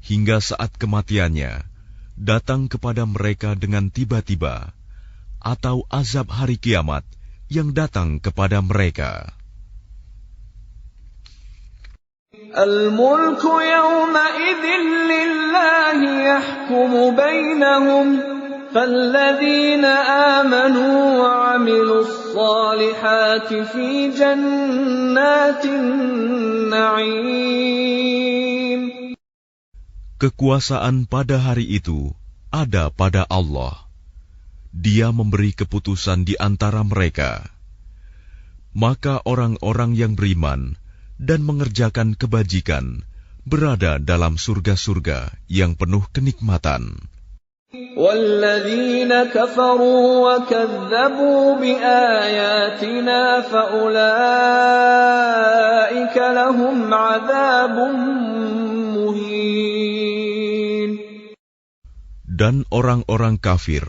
hingga saat kematiannya datang kepada mereka dengan tiba-tiba, atau azab hari kiamat yang datang kepada mereka. Al-mulku yawma'idhin lillahi yahkumu bainahum فالذين آمنوا وعملوا الصالحات في جنات النعيم. Kekuasaan pada hari itu ada pada Allah. Dia memberi keputusan di antara mereka. Maka orang-orang yang beriman dan mengerjakan kebajikan berada dalam surga-surga yang penuh kenikmatan. وَالَّذِينَ كَفَرُوا وَكَذَّبُوا بِآيَاتِنَا فَأُولَئِكَ لَهُمْ عَذَابٌ مُهِينٌ. Dan orang-orang kafir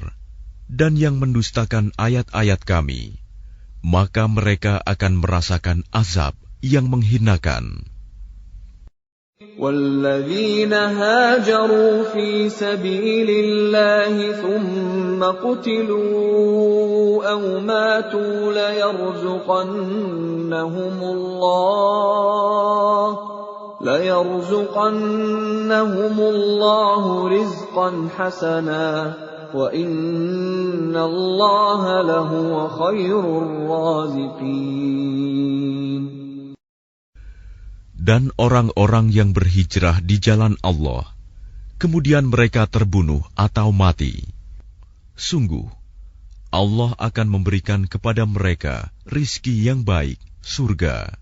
dan yang mendustakan ayat-ayat kami, maka mereka akan merasakan azab yang menghinakan. وَالَّذِينَ هَاجَرُوا فِي سَبِيلِ اللَّهِ ثُمَّ قُتِلُوا أَوْ مَاتُوا لَيَرْزُقَنَّهُمُ اللَّهُ رِزْقًا حَسَنًا وَإِنَّ اللَّهَ لَهُوَ خَيْرُ الرَّازِقِينَ. Dan orang-orang yang berhijrah di jalan Allah, kemudian mereka terbunuh atau mati, sungguh Allah akan memberikan kepada mereka rizki yang baik, surga.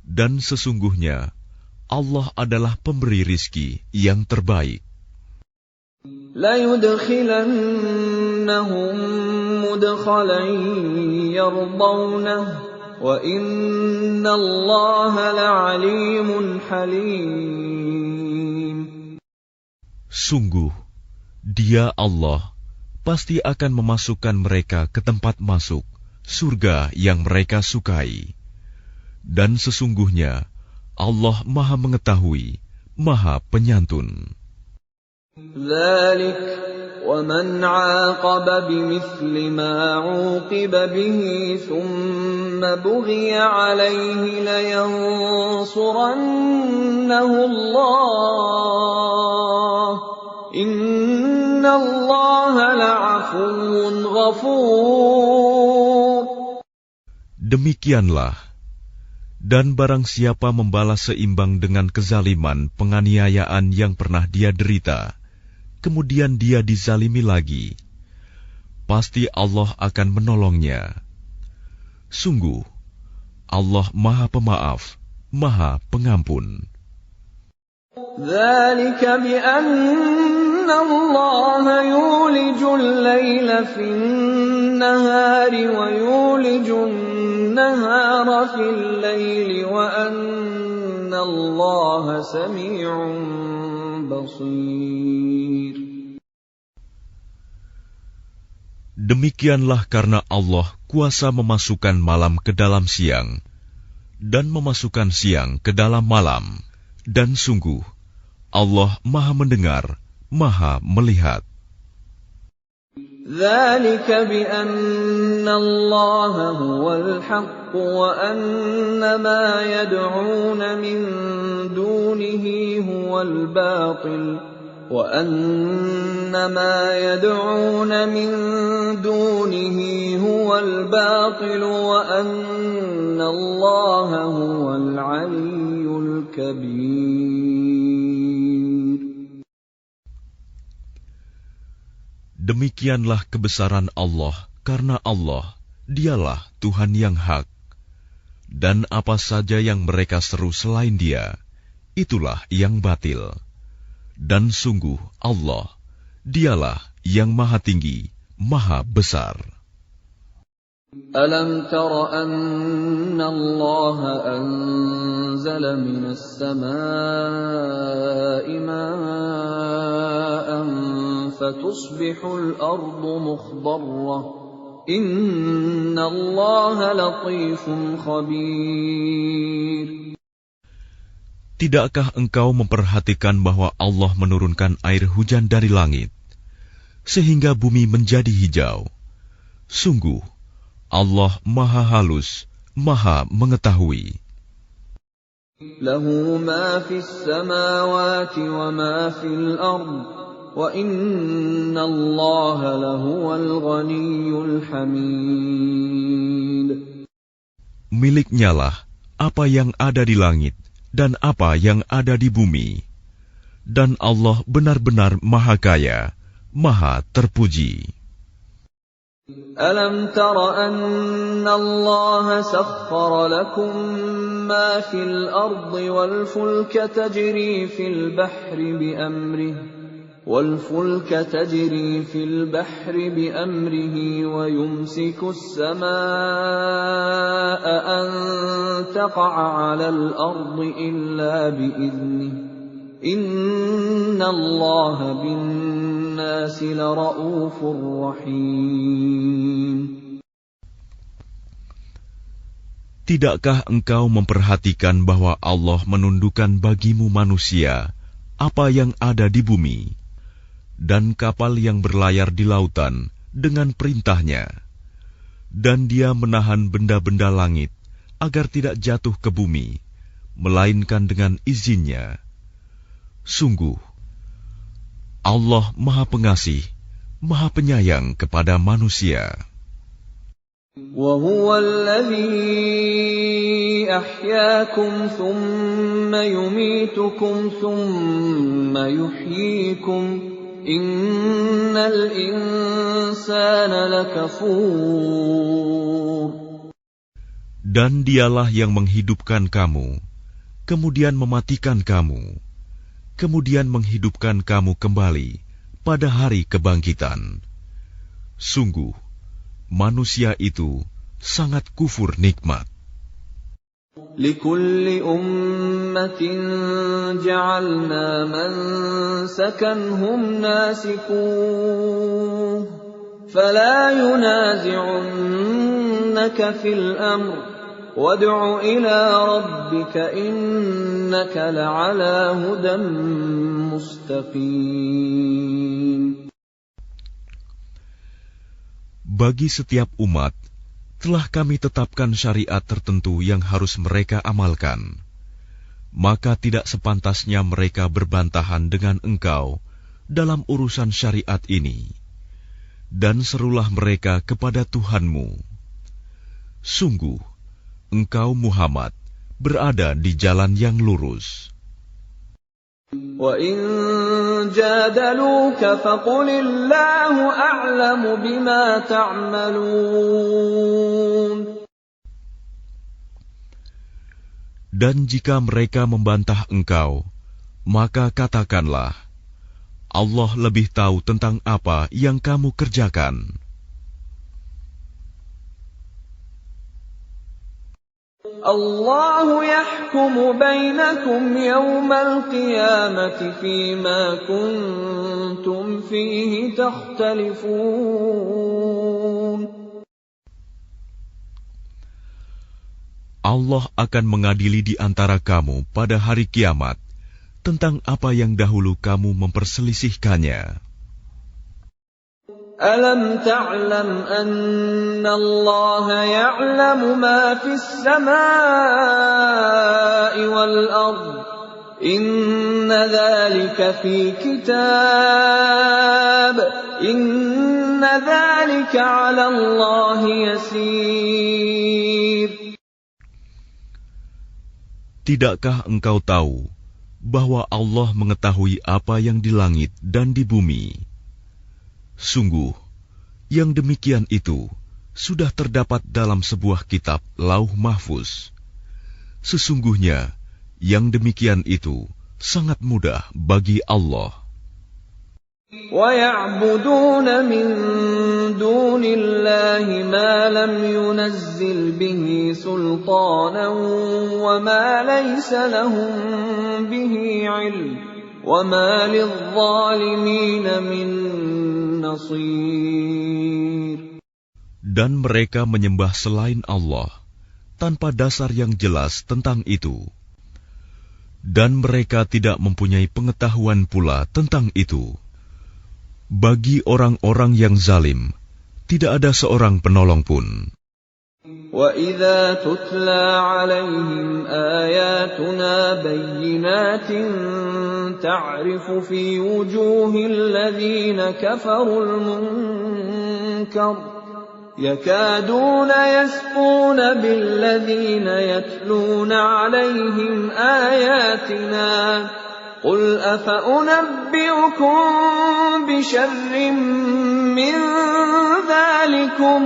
Dan sesungguhnya Allah adalah pemberi rizki yang terbaik. لَيُدْخِلَنَّهُمْ مُدْخَلًا يَرْضَوْنَهُ وَإِنَّ اللَّهَ لَعَلِيمٌ حَلِيمٌ. Sungguh, Dia Allah pasti akan memasukkan mereka ke tempat masuk, surga yang mereka sukai. Dan sesungguhnya Allah Maha Mengetahui, Maha Penyantun. ذَلِكَ وَمَنْ عَاقَبَ بِمِثْلِ مَا عُوقِبَ بِهِ ثُمَّ بُغِيَ عَلَيْهِ لَيَنصُرَنَّهُ اللَّهُ إِنَّ اللَّهَ لَعَفُوٌّ غَفُورٌ. Demikianlah, dan barang siapa membalas seimbang dengan kezaliman penganiayaan yang pernah dia derita, kemudian dia dizalimi lagi, pasti Allah akan menolongnya. Sungguh, Allah Maha Pemaaf, Maha Pengampun. ذلك بأن الله يولج الليل في النهار ويولج النهار في الليل وأن الله سميع بصير. Demikianlah karena Allah kuasa memasukkan malam ke dalam siang dan memasukkan siang ke dalam malam, dan sungguh Allah Maha Mendengar, Maha Melihat. ذلك بأن الله هو الحق وأن ما يدعون من دونه هو الباطل وأن ما يدعون من دونه هو الباطل وأن الله هو العلي الكبير. Demikianlah kebesaran Allah, karena Allah, dialah Tuhan yang hak. Dan apa saja yang mereka seru selain Dia, itulah yang batil. Dan sungguh Allah, dialah yang maha tinggi, maha besar. ألم تر أن الله أنزل من السماء ماء فتصبح الأرض مخضرة إن الله لطيف خبير. Tidakkah engkau memperhatikan bahwa Allah menurunkan air hujan dari langit, sehingga bumi menjadi hijau? Sungguh, Allah Maha Halus, Maha Mengetahui. Lahu ma fis samawati wa ma fil ard wa inna Allaha lahuwal ghaniyyul hamid. Miliknyalah apa yang ada di langit dan apa yang ada di bumi, dan Allah benar-benar Maha Kaya, Maha Terpuji. Alam tara anna Allah sakhkhara lakum ma fil ardi wal fulka tajri fil bahri bi amrihi wa yumsiku as-samaa'a an taqa'a 'alal ardi illa bi idnihi inna Allaha bin-nasi lara'ufur rahim. Tidakkah engkau memperhatikan bahwa Allah menundukkan bagimu manusia apa yang ada di bumi, dan kapal yang berlayar di lautan dengan perintahnya, dan Dia menahan benda-benda langit agar tidak jatuh ke bumi, melainkan dengan izinnya. Sungguh, Allah Maha Pengasih, Maha Penyayang kepada manusia. وَهُوَ الَّذِي أَحْيَاكُمْ ثُمَّ يُمِيتُكُمْ ثُمَّ يُحْيِيكُمْ إِنَّ الْإِنسَانَ لَكَفُورٌ. Dan Dialah yang menghidupkan kamu, kemudian mematikan kamu, kemudian menghidupkan kamu kembali pada hari kebangkitan. Sungguh, manusia itu sangat kufur nikmat. لِكُلِّ أُمَّةٍ جَعَلْنَا مَنسَكًا هُمْ نَاسِكُوهُ فَلَا يُنَازِعُنَّكَ فِي الْأَمْرِ وَادْعُ إِلَى رَبِّكَ إِنَّكَ لَعَلَى هُدًى مُسْتَقِيمٍ. Bagi setiap umat, telah kami tetapkan syariat tertentu yang harus mereka amalkan. Maka tidak sepantasnya mereka berbantahan dengan engkau dalam urusan syariat ini. Dan serulah mereka kepada Tuhanmu. Sungguh, engkau Muhammad berada di jalan yang lurus. وَإِن جَادَلُوكَ فَقُلِ اللَّهُ أَعْلَمُ بِمَا تَعْمَلُونَ. Dan jika mereka membantah engkau, maka katakanlah, Allah lebih tahu tentang apa yang kamu kerjakan. Allahu yahkumu bainakum yawmal qiyamati fima kuntum fihi takhtalifun. Allah akan mengadili di antara kamu pada hari kiamat tentang apa yang dahulu kamu memperselisihkannya. Alam ta'lam anna Allah ya'lamu ma fis samaa'i wal ard. Inna dhalika fi kitab. Inna dhalika 'ala Allah yasir. Tidakkah engkau tahu bahwa Allah mengetahui apa yang di langit dan di bumi? Sungguh, yang demikian itu sudah terdapat dalam sebuah kitab Lauh Mahfuz. Sesungguhnya, yang demikian itu sangat mudah bagi Allah. وَيَعْبُدُونَ مِن دُونِ اللَّهِ مَا لَمْ يُنَزِّلْ بِهِ سُلْطَانًا وَمَا لَيْسَ لَهُم بِهِ عِلْمٌ وَمَا لِلظَّالِمِينَ مِن نَّصِيرٍ. Dan mereka menyembah selain Allah tanpa dasar yang jelas tentang itu. Dan mereka tidak mempunyai pengetahuan pula tentang itu. Bagi orang-orang yang zalim, tidak ada seorang penolong pun. وَإِذَا تُتْلَى عَلَيْهِمْ آيَاتُنَا بَيِّنَاتٍ تَعْرِفُ فِي وُجُوهِ الَّذِينَ كَفَرُوا الْمُنكَرَ يَكَادُونَ يَسْطُونَ بِالَّذِينَ يَتْلُونَ عَلَيْهِمْ آيَاتِنَا قُلْ أَفَأُنَبِّئُكُم بِشَرٍّ مِّن ذَلِكُمْ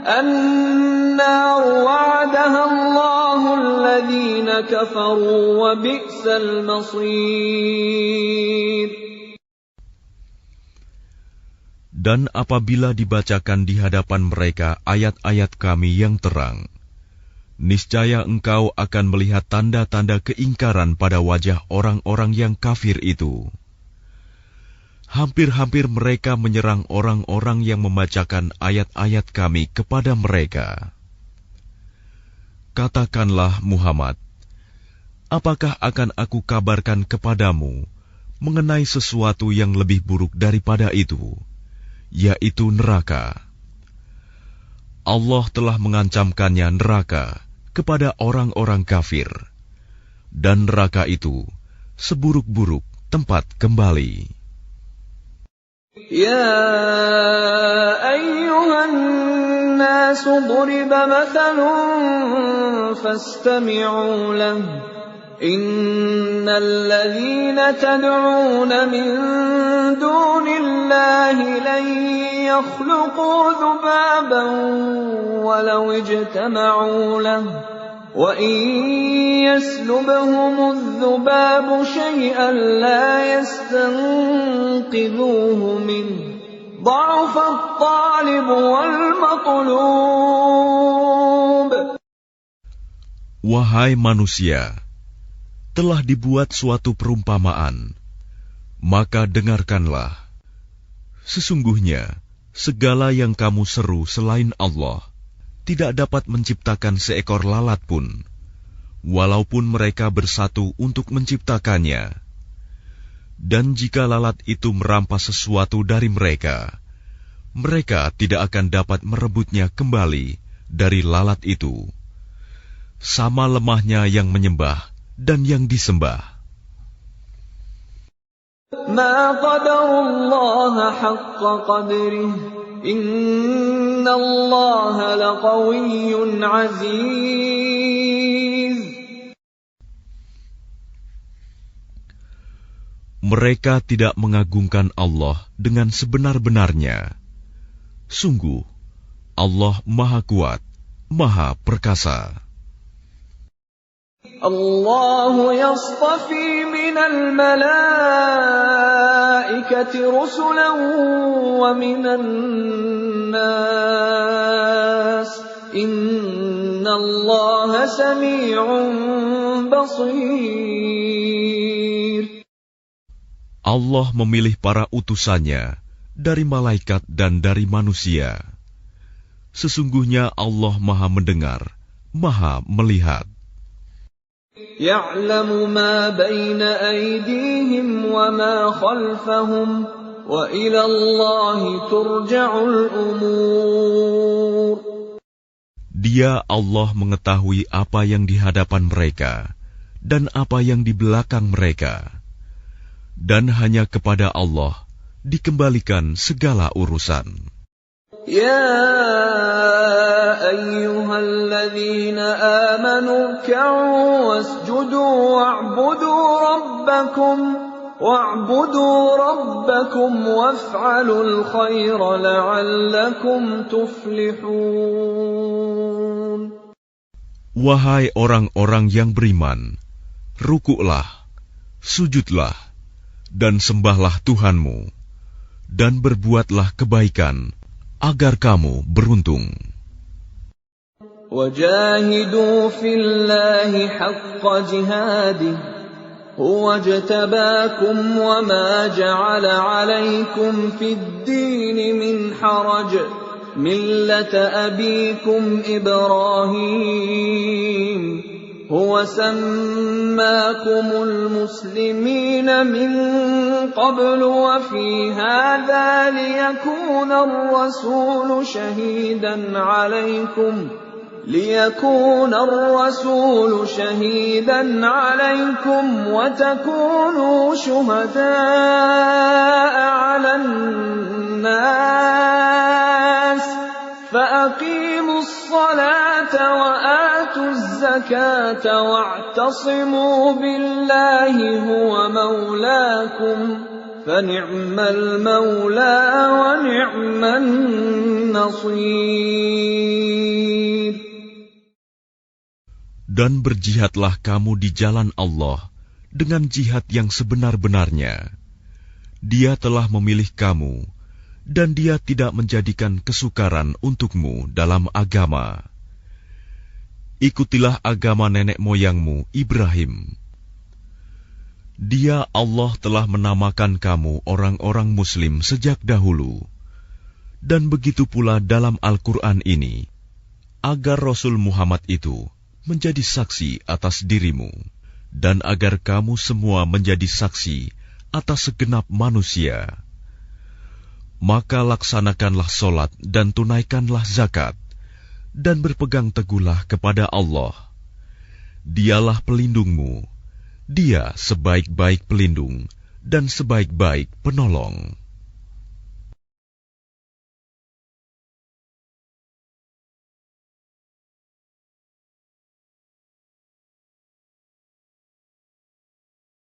النَّارُ وَعَدَهَا اللَّهُ الَّذِينَ كَفَرُوا وَبِئْسَ الْمَصِيرُ. Dan apabila dibacakan di hadapan mereka ayat-ayat Kami yang terang, niscaya engkau akan melihat tanda-tanda keingkaran pada wajah orang-orang yang kafir itu. Hampir-hampir mereka menyerang orang-orang yang membacakan ayat-ayat Kami kepada mereka. Katakanlah Muhammad, apakah akan aku kabarkan kepadamu mengenai sesuatu yang lebih buruk daripada itu, yaitu neraka? Allah telah mengancamkannya neraka kepada orang-orang kafir, dan neraka itu seburuk-buruk tempat kembali. يَا أَيُّهَا النَّاسُ ضُرِبَ مَثَلٌ فَاسْتَمِعُوا لَهُ إِنَّ الَّذِينَ تَدْعُونَ مِن دُونِ اللَّهِ لَن يَخْلُقُوا ذُبَابًا وَلَوِ اجْتَمَعُوا لَهُ وَإِن يَسْلُبْهُمُ الذُّبَابُ شَيْئًا لَّا يَسْتَنقِذُوهُ مِنْهُ ضَعُفَ الطَّالِبُ وَالْمَطْلُوبُ. Wahai manusia, telah dibuat suatu perumpamaan, maka dengarkanlah. Sesungguhnya, segala yang kamu seru selain Allah tidak dapat menciptakan seekor lalat pun, walaupun mereka bersatu untuk menciptakannya. Dan jika lalat itu merampas sesuatu dari mereka, mereka tidak akan dapat merebutnya kembali dari lalat itu. Sama lemahnya yang menyembah dan yang disembah. مَا قَدَرُوا اللَّهَ حَقَّ قَدْرِهِ إِنَّ اللَّهَ لَقَوِيٌّ عَزِيزٌ. Mereka tidak mengagungkan Allah dengan sebenar-benarnya. Sungguh, Allah Maha Kuat, Maha Perkasa. Allahu yastafi minal malaikati rusulan wa minan nas. Innallaha sami'un basir. Allah memilih para utusannya dari malaikat dan dari manusia. Sesungguhnya Allah Maha mendengar, Maha melihat. Ya'lamu ma baina aydihim wa ma khalfahum wa ila Allahi turja'ul umur. Dia Allah mengetahui apa yang di hadapan mereka dan apa yang di belakang mereka. Dan hanya kepada Allah dikembalikan segala urusan. Ya ayyuhalladzina amanu ruk'u wasjudu wa'budu rabbakum waf'alul khaira la'allakum tuflihun. Wahai orang-orang yang beriman, rukuklah, sujudlah, dan sembahlah Tuhanmu, dan berbuatlah kebaikan, agar kamu beruntung. Wajahidu fillahi haqqa jihadih, huwa jtabakum wa ma ja'ala alaykum fid dini min haraj, millata abikum Ibrahim. هو سماكم المسلمين من قبل وفي هذا ليكون الرسول شهيدا عليكم وتكونوا شهداء على الناس فأقيموا الصلاة وآتوا الزكاة واعتصموا بالله هو مولاكم فنعم المولى ونعم النصير. Dan berjihadlah kamu di jalan Allah dengan jihad yang sebenar-benarnya. Dia telah memilih kamu, dan Dia tidak menjadikan kesukaran untukmu dalam agama. Ikutilah agama nenek moyangmu Ibrahim. Dia Allah telah menamakan kamu orang-orang Muslim sejak dahulu. Dan begitu pula dalam Al-Quran ini, agar Rasul Muhammad itu menjadi saksi atas dirimu, dan agar kamu semua menjadi saksi atas segenap manusia. Maka laksanakanlah solat dan tunaikanlah zakat, dan berpegang teguhlah kepada Allah. Dialah pelindungmu, Dia sebaik-baik pelindung dan sebaik-baik penolong.